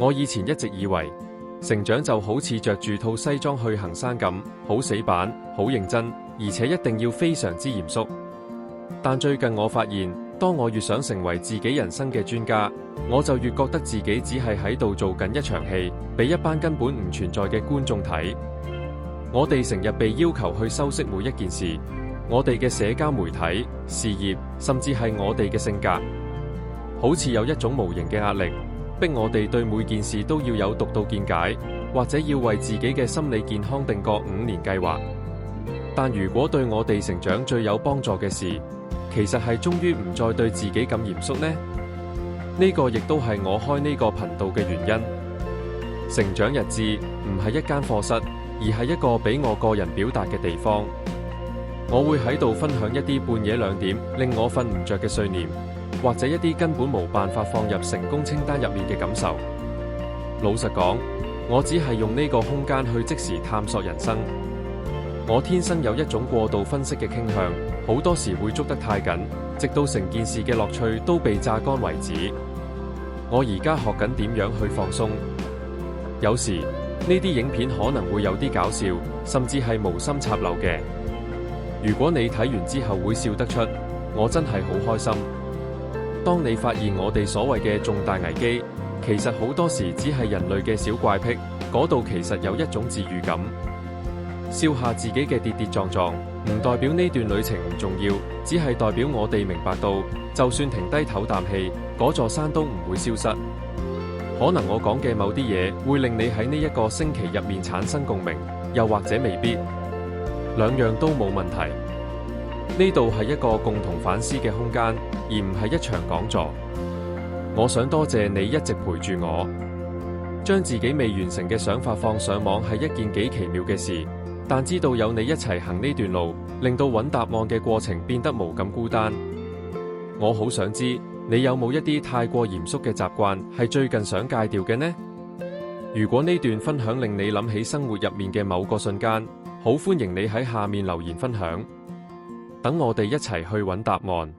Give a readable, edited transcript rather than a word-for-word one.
我以前一直以為成長就好似着住套西裝去行山咁，好死板、好認真，而且一定要非常之嚴肅。但最近我發現，當我越想成為自己人生嘅專家，我就越覺得自己只係喺度做緊一場戲，俾一班根本唔存在嘅觀眾睇。我哋成日被要求去修飾每一件事，我哋嘅社交媒體、事業，甚至係我哋嘅性格，好似有一種無形嘅壓力，逼我哋對每件事都要有獨到見解，或者要為自己嘅心理健康定個5年計劃。但如果對我哋成長最有幫助嘅事，其實係終於唔再對自己咁嚴肅呢？呢個亦都係我開呢個頻道嘅原因。成長日誌唔係一間課室，而係一個俾我個人表達嘅地方。我會喺度分享一啲半夜2點令我瞓唔着嘅碎念，或者一啲根本冇辦法放入成功清單入面嘅感受。老實講，我只係用呢個空間去即時探索人生。我天生有一種過度分析嘅傾向，好多時會捉得太緊，直到成件事嘅樂趣都被榨乾為止。我而家學緊點樣去放鬆。有時呢啲影片可能會有啲搞笑，甚至係無心插柳嘅。如果你睇完之後會笑得出，我真係好開心。當你發現我哋所謂嘅重大危機，其實好多時只係人類嘅小怪癖，嗰度其實有一種治癒感。笑下自己嘅跌跌撞撞，唔代表呢段旅程唔重要，只係代表我哋明白到，就算停低唞啖氣，嗰座山都唔會消失。可能我講嘅某啲嘢會令你喺呢一個星期入面產生共鳴，又或者未必，兩樣都冇問題。呢度係一個共同反思嘅空間，而唔係一場講座。我想多謝你一直陪住我。將自己未完成嘅想法放上網係一件幾奇妙嘅事，但知道有你一齊行呢段路，令到揾答案嘅過程變得無咁孤單。我好想知你有冇一啲太過嚴肅嘅習慣係最近想戒掉嘅呢？如果呢段分享令你諗起生活入面嘅某個瞬間，好歡迎你喺下面留言分享，等我哋一齊去揾答案。